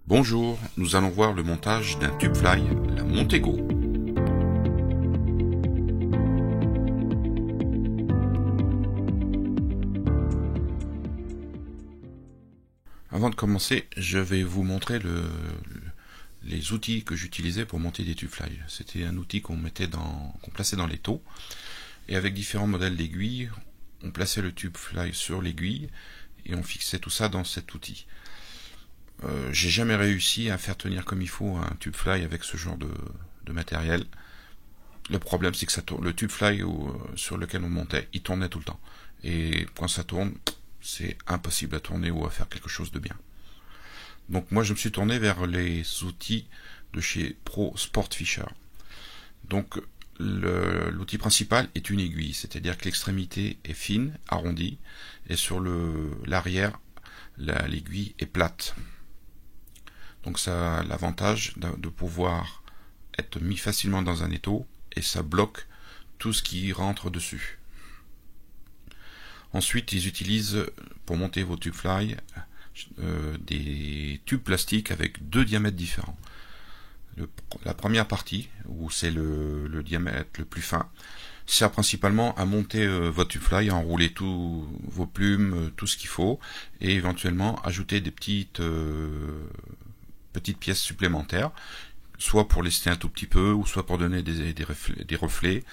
Bonjour, nous allons voir le montage d'un Tubefly, la Montego. Avant de commencer, je vais vous montrer les outils que j'utilisais pour monter des Tubefly. C'était un outil qu'on plaçait dans l'étau, et avec différents modèles d'aiguilles, on plaçait le Tubefly sur l'aiguille et on fixait tout ça dans cet outil. J'ai jamais réussi à faire tenir comme il faut un Tubefly avec ce genre de matériel. Le problème, c'est que ça tourne. Le Tubefly sur lequel on montait, il tournait tout le temps. Et quand ça tourne, c'est impossible à tourner ou à faire quelque chose de bien. Donc moi, je me suis tourné vers les outils de chez Pro Sport Fisher. Donc l'outil principal est une aiguille, c'est-à-dire que l'extrémité est fine, arrondie, et sur l'arrière, l'aiguille est plate. Donc ça a l'avantage de pouvoir être mis facilement dans un étau et ça bloque tout ce qui rentre dessus. Ensuite, ils utilisent pour monter vos Tubefly des tubes plastiques avec deux diamètres différents. La première partie, où c'est le diamètre le plus fin, sert principalement à monter votre Tubefly, à enrouler tous vos plumes, tout ce qu'il faut, et éventuellement ajouter des petites pièces supplémentaires, soit pour lester un tout petit peu, ou soit pour donner des reflets,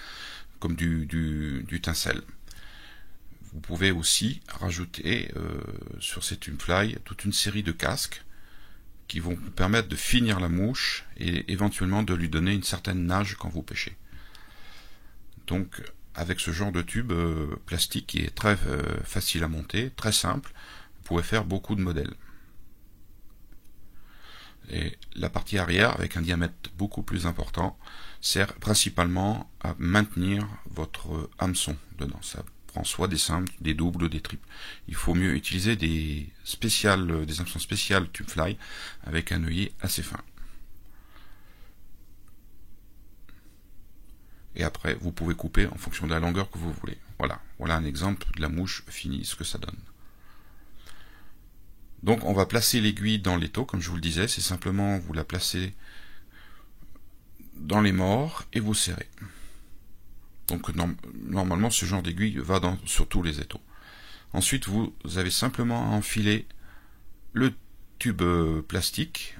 comme du tinsel. Vous pouvez aussi rajouter sur ces Tubefly toute une série de casques qui vont vous permettre de finir la mouche et éventuellement de lui donner une certaine nage quand vous pêchez. Donc avec ce genre de tube plastique qui est très facile à monter, très simple, vous pouvez faire beaucoup de modèles. Et la partie arrière, avec un diamètre beaucoup plus important, sert principalement à maintenir votre hameçon dedans. Ça prend soit des simples, des doubles ou des triples. Il faut mieux utiliser des hameçons spéciales Tubefly avec un œillet assez fin. Et après, vous pouvez couper en fonction de la longueur que vous voulez. Voilà un exemple de la mouche finie, ce que ça donne. Donc on va placer l'aiguille dans l'étau, comme je vous le disais, c'est simplement vous la placez dans les morts et vous serrez. Donc normalement ce genre d'aiguille va sur tous les étaux. Ensuite vous avez simplement à enfiler le tube plastique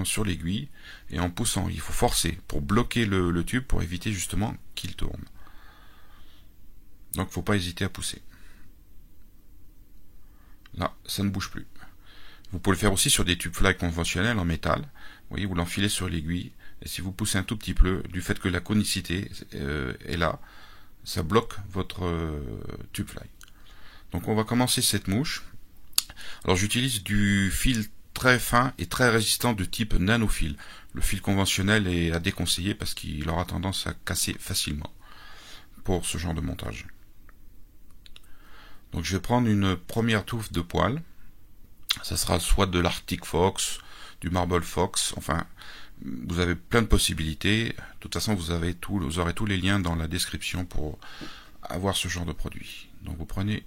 sur l'aiguille et en poussant, il faut forcer pour bloquer le tube pour éviter justement qu'il tourne. Donc il ne faut pas hésiter à pousser. Là, ça ne bouge plus. Vous pouvez le faire aussi sur des Tubefly conventionnels en métal. Vous voyez, vous l'enfilez sur l'aiguille. Et si vous poussez un tout petit peu, du fait que la conicité est là, ça bloque votre Tubefly. Donc on va commencer cette mouche. Alors j'utilise du fil très fin et très résistant de type nanofil. Le fil conventionnel est à déconseiller parce qu'il aura tendance à casser facilement pour ce genre de montage. Donc je vais prendre une première touffe de poils. Ça sera soit de l'Arctic Fox, du Marble Fox, enfin vous avez plein de possibilités. De toute façon vous aurez tous les liens dans la description pour avoir ce genre de produit. Donc vous prenez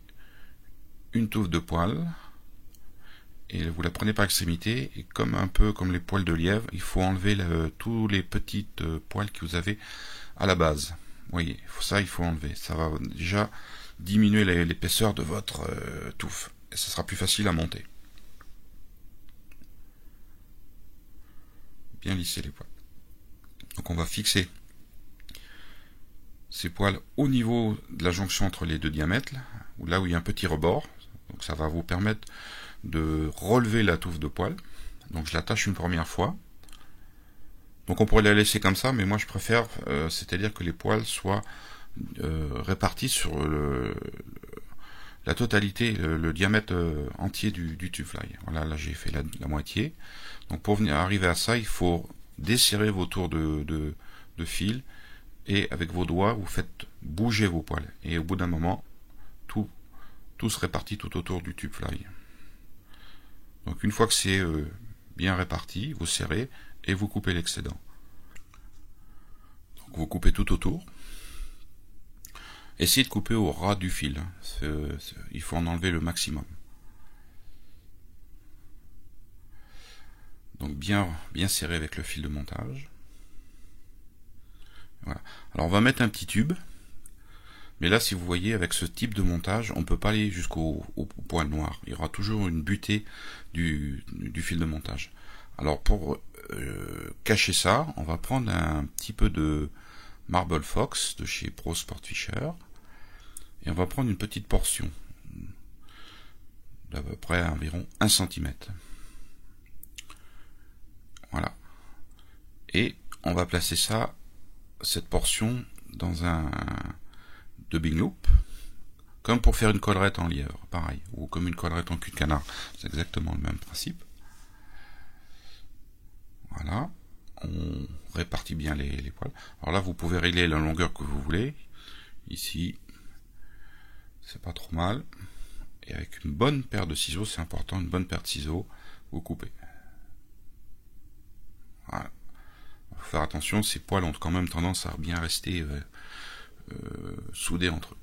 une touffe de poils et vous la prenez par extrémité, et un peu comme les poils de lièvre, il faut enlever tous les petites poils que vous avez à la base. Vous voyez, ça il faut enlever. Ça va déjà diminuer l'épaisseur de votre touffe et ça sera plus facile à monter. Bien lisser les poils. Donc on va fixer ces poils au niveau de la jonction entre les deux diamètres, là où il y a un petit rebord. Donc ça va vous permettre de relever la touffe de poils. Donc je l'attache une première fois. Donc on pourrait la laisser comme ça, mais moi je préfère, c'est-à-dire que les poils soient répartis sur la totalité, le diamètre entier du Tubefly. Voilà, là j'ai fait la moitié. Donc pour arriver à ça, il faut desserrer vos tours de fil et avec vos doigts, vous faites bouger vos poils. Et au bout d'un moment, tout se répartit tout autour du Tubefly. Donc une fois que c'est bien réparti, vous serrez et vous coupez l'excédent. Donc vous coupez tout autour. Essayez de couper au ras du fil. Il faut en enlever le maximum. bien serré avec le fil de montage. Voilà. Alors on va mettre un petit tube, mais là si vous voyez avec ce type de montage on ne peut pas aller jusqu'au poil noir, il y aura toujours une butée du fil de montage. Alors pour cacher ça, on va prendre un petit peu de Marble Fox de chez Pro Sportfisher et on va prendre une petite portion d'à peu près environ 1 cm. Voilà. Et on va placer cette portion dans un dubbing loop, comme pour faire une collerette en lièvre, pareil, ou comme une collerette en cul de canard, c'est exactement le même principe. Voilà, on répartit bien les poils. Alors là, vous pouvez régler la longueur que vous voulez. Ici, c'est pas trop mal. Et avec une bonne paire de ciseaux, c'est important, une bonne paire de ciseaux, vous coupez. Voilà. Il faut faire attention, ces poils ont quand même tendance à bien rester soudés entre eux.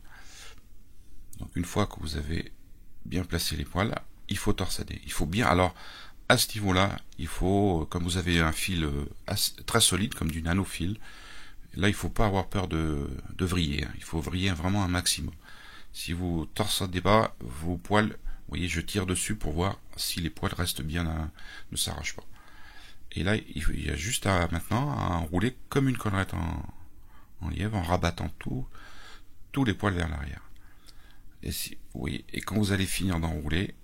Donc une fois que vous avez bien placé les poils, il faut torsader. Il faut bien. Alors à ce niveau-là, il faut, comme vous avez un fil très solide, comme du nanofil, là il ne faut pas avoir peur de vriller. Il faut vriller vraiment un maximum. Si vous torsadez pas vos poils, vous voyez, je tire dessus pour voir si les poils restent bien, ne s'arrachent pas. Et là, il y a juste maintenant à enrouler comme une collerette en lièvre, en rabattant tous les poils vers l'arrière. Et oui, et quand vous allez finir d'enrouler,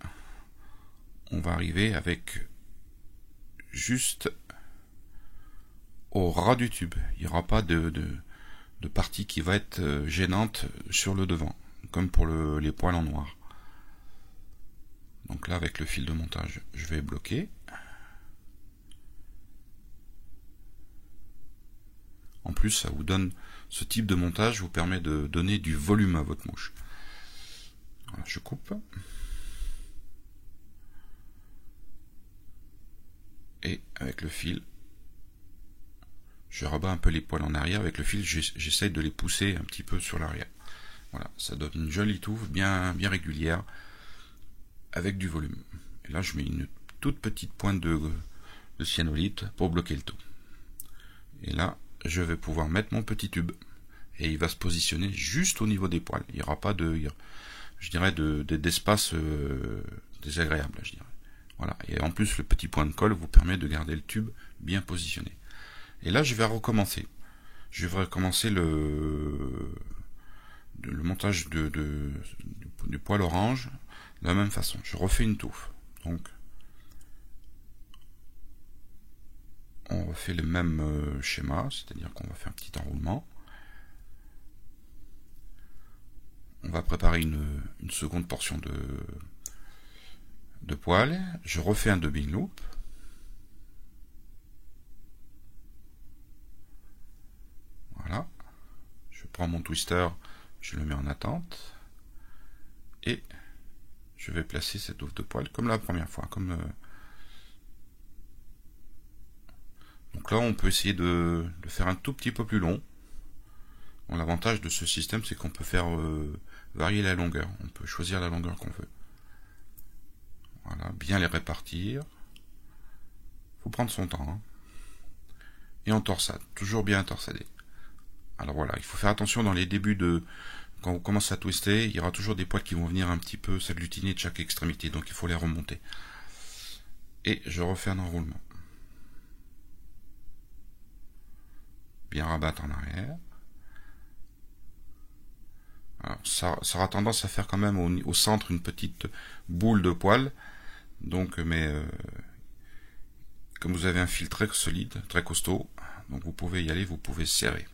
on va arriver avec juste au ras du tube. Il n'y aura pas de partie qui va être gênante sur le devant, comme pour les poils en noir. Donc là, avec le fil de montage, je vais bloquer. En plus, ça vous donne, ce type de montage vous permet de donner du volume à votre mouche. Voilà, je coupe. Et avec le fil, je rabats un peu les poils en arrière. Avec le fil, j'essaye de les pousser un petit peu sur l'arrière. Voilà, ça donne une jolie touffe bien régulière avec du volume. Et là, je mets une toute petite pointe de cyanolite pour bloquer le tout. Et là, je vais pouvoir mettre mon petit tube. Et il va se positionner juste au niveau des poils. Il n'y aura pas d'espace désagréable, je dirais. Voilà. Et en plus, le petit point de colle vous permet de garder le tube bien positionné. Et là, je vais recommencer. Je vais recommencer le montage du poil orange de la même façon. Je refais une touffe. Donc, on refait le même schéma, c'est-à-dire qu'on va faire un petit enroulement. On va préparer une seconde portion de poil. Je refais un dubbing loop. Voilà. Je prends mon twister, je le mets en attente. Et je vais placer cette touffe de poil comme la première fois. Donc là, on peut essayer de faire un tout petit peu plus long. Bon, l'avantage de ce système, c'est qu'on peut faire varier la longueur. On peut choisir la longueur qu'on veut. Voilà, bien les répartir. Faut prendre son temps. Hein. Et on torsade, toujours bien torsader. Alors voilà, il faut faire attention dans les débuts quand on commence à twister, il y aura toujours des poils qui vont venir un petit peu s'agglutiner de chaque extrémité, donc il faut les remonter. Et je refais un enroulement. Bien rabattre en arrière. Alors, ça aura tendance à faire quand même au centre une petite boule de poils. Donc, comme vous avez un fil très solide, très costaud, donc vous pouvez y aller, vous pouvez serrer.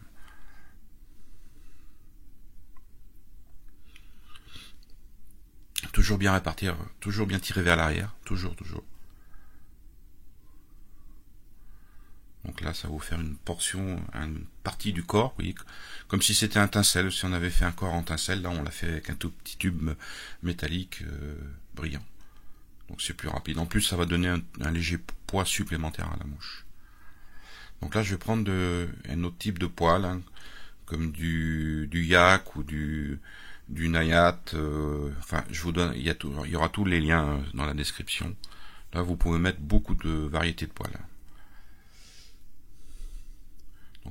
Toujours bien répartir, toujours bien tirer vers l'arrière, toujours. Donc là, ça va vous faire une partie du corps, vous voyez, comme si c'était un tincelle. Si on avait fait un corps en tincelle, là on l'a fait avec un tout petit tube métallique brillant. Donc c'est plus rapide. En plus, ça va donner un léger poids supplémentaire à la mouche. Donc là, je vais prendre un autre type de poil, hein, comme du yak ou du nayat. Enfin, je vous donne, il y aura tous les liens dans la description. Là, vous pouvez mettre beaucoup de variétés de poils.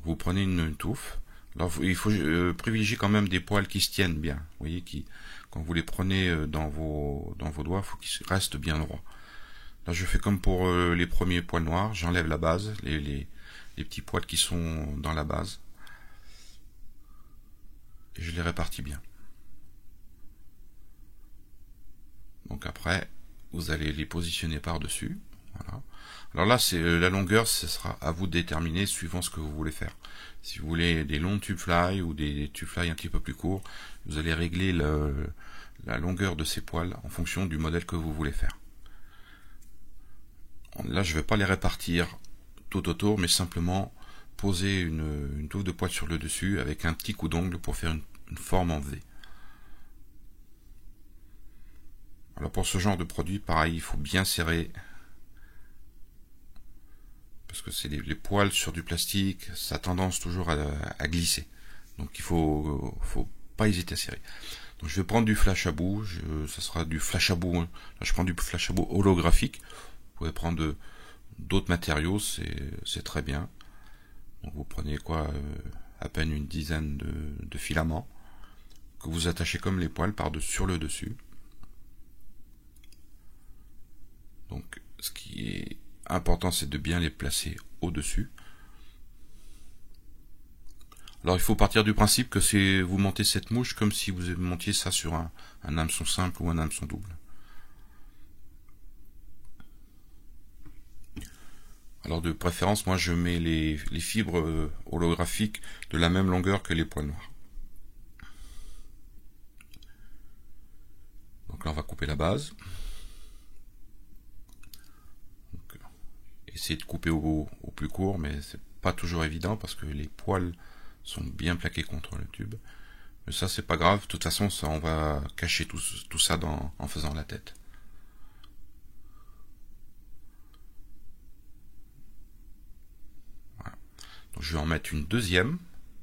Donc vous prenez une touffe. Alors il faut privilégier quand même des poils qui se tiennent bien. Vous voyez, quand vous les prenez dans vos doigts, il faut qu'ils restent bien droits. Là je fais comme pour les premiers poils noirs, j'enlève la base, les petits poils qui sont dans la base. Et je les répartis bien. Donc après, vous allez les positionner par-dessus. Voilà. Alors là, c'est la longueur, ce sera à vous de déterminer suivant ce que vous voulez faire. Si vous voulez des longs tube fly ou des tube fly un petit peu plus courts, vous allez régler la longueur de ces poils en fonction du modèle que vous voulez faire. Là, je ne vais pas les répartir tout autour, mais simplement poser une touffe de poils sur le dessus avec un petit coup d'ongle pour faire une forme en V. Alors pour ce genre de produit, pareil, il faut bien serrer, parce que c'est les poils sur du plastique, ça a tendance toujours à glisser. Donc il faut pas hésiter à serrer. Donc je vais prendre du flash à bout, ça sera du flash à bout. Là je prends du flash à bout holographique. Vous pouvez prendre d'autres matériaux, c'est très bien. Donc vous prenez à peine une dizaine de filaments que vous attachez comme les poils sur le dessus. Donc ce qui est important, c'est de bien les placer au-dessus. Alors il faut partir du principe que vous montez cette mouche comme si vous montiez ça sur un hameçon simple ou un hameçon double. Alors de préférence, moi je mets les fibres holographiques de la même longueur que les poils noirs. Donc là on va couper la base. Essayez de couper au plus court, mais c'est pas toujours évident parce que les poils sont bien plaqués contre le tube. Mais ça c'est pas grave, de toute façon ça, on va cacher tout ça en faisant la tête. Voilà. Donc je vais en mettre une deuxième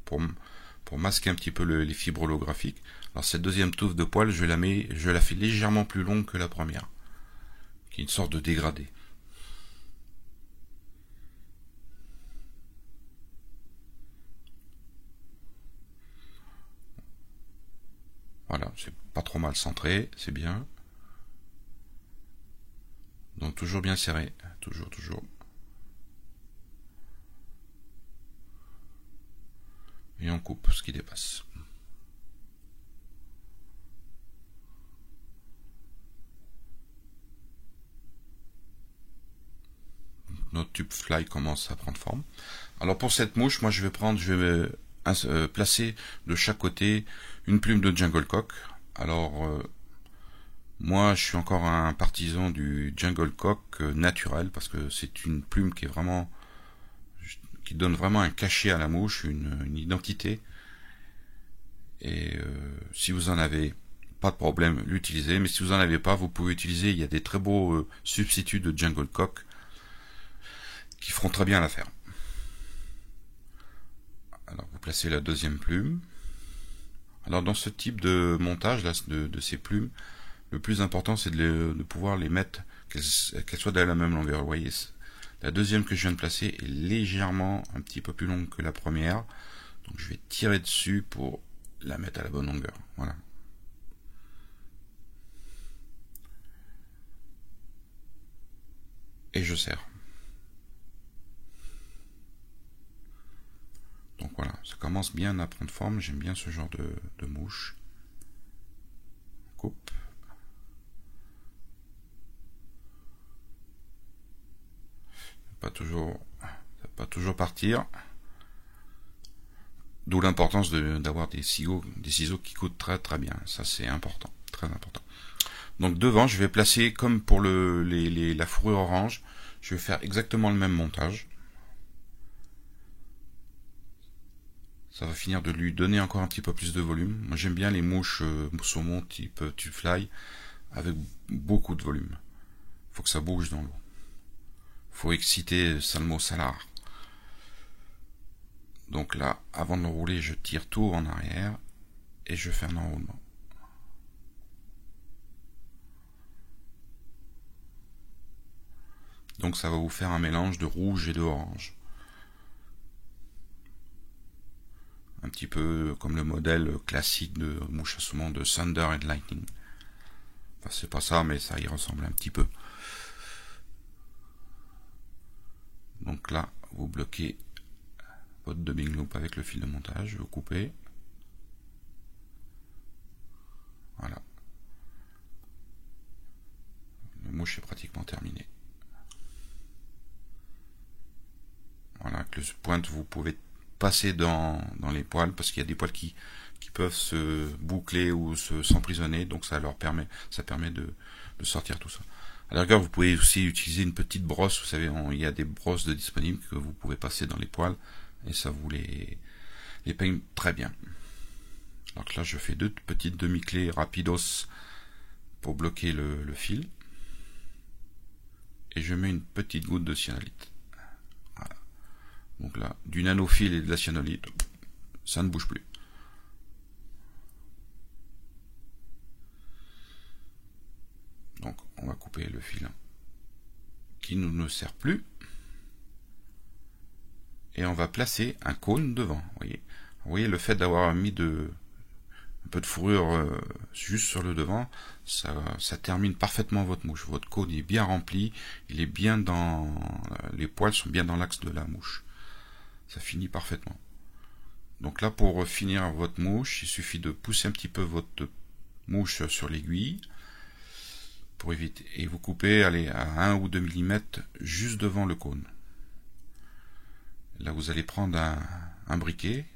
pour masquer un petit peu les fibres holographiques. Alors cette deuxième touffe de poils, je la fais légèrement plus longue que la première, qui est une sorte de dégradé. Voilà, c'est pas trop mal centré, c'est bien. Donc toujours bien serré, toujours. Et on coupe ce qui dépasse. Notre tube fly commence à prendre forme. Alors pour cette mouche, moi je vais placer de chaque côté une plume de Jungle Cock. Alors moi je suis encore un partisan du Jungle Cock naturel parce que c'est une plume qui donne vraiment un cachet à la mouche, une identité. Et si vous en avez, pas de problème, l'utiliser. Mais si vous en avez pas, vous pouvez utiliser. Il y a des très beaux substituts de Jungle Cock qui feront très bien l'affaire. Alors vous placez la deuxième plume. Alors dans ce type de montage là, de ces plumes, le plus important c'est de pouvoir les mettre, qu'elles soient de la même longueur. Vous voyez, la deuxième que je viens de placer est légèrement un petit peu plus longue que la première. Donc je vais tirer dessus pour la mettre à la bonne longueur. Voilà. Et je serre. Donc voilà, ça commence bien à prendre forme. J'aime bien ce genre de mouche. On coupe. Ça va pas toujours partir. D'où l'importance d'avoir des ciseaux qui coûtent très bien. Ça c'est important, très important. Donc devant, je vais placer comme pour la fourrure orange. Je vais faire exactement le même montage. Ça va finir de lui donner encore un petit peu plus de volume. Moi j'aime bien les mouches saumon type tube fly avec beaucoup de volume. Faut que ça bouge dans l'eau. Faut exciter Salmo Salar. Donc là, avant de l'enrouler, je tire tout en arrière et je fais un enroulement. Donc ça va vous faire un mélange de rouge et de orange. petit peu comme le modèle classique de mouche à saumon de Thunder and Lightning. Enfin, c'est pas ça, mais ça y ressemble un petit peu. Donc là, vous bloquez votre dubbing loop avec le fil de montage, vous coupez. Voilà. Le mouche est pratiquement terminé. Voilà, avec le pointe, vous pouvez passer dans les poils, parce qu'il y a des poils qui peuvent se boucler ou s'emprisonner, donc ça permet de sortir tout ça. À la rigueur, vous pouvez aussi utiliser une petite brosse, vous savez, il y a des brosses disponibles que vous pouvez passer dans les poils, et ça vous les peigne très bien. Donc là, je fais 2 petites demi-clés rapidos pour bloquer le fil, et je mets une petite goutte de cyanolite. Voilà. Donc là, du nanofil et de la cyanolite, ça ne bouge plus. Donc on va couper le fil qui nous ne sert plus. Et on va placer un cône devant. Vous voyez le fait d'avoir mis un peu de fourrure juste sur le devant, ça termine parfaitement votre mouche. Votre cône est bien rempli, il est bien les poils sont bien dans l'axe de la mouche. Ça finit parfaitement. Donc là, pour finir votre mouche, il suffit de pousser un petit peu votre mouche sur l'aiguille pour éviter, et vous coupez à 1 ou 2 mm juste devant le cône. Là, vous allez prendre un briquet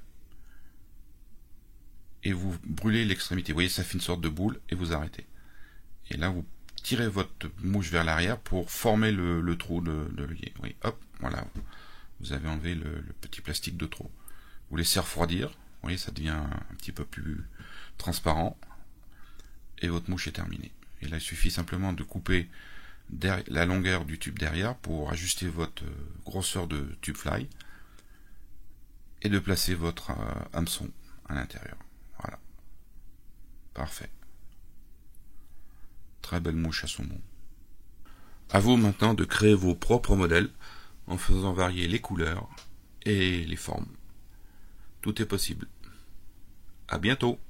et vous brûlez l'extrémité. Vous voyez, ça fait une sorte de boule et vous arrêtez. Et là, vous tirez votre mouche vers l'arrière pour former le trou de l'œillet. Oui, hop, voilà. Vous avez enlevé le petit plastique de trop. Vous laissez refroidir. Vous voyez, ça devient un petit peu plus transparent. Et votre mouche est terminée. Et là, il suffit simplement de couper la longueur du tube derrière pour ajuster votre grosseur de tube fly et de placer votre hameçon à l'intérieur. Voilà. Parfait. Très belle mouche à saumon. À vous maintenant de créer vos propres modèles en faisant varier les couleurs et les formes. Tout est possible. À bientôt.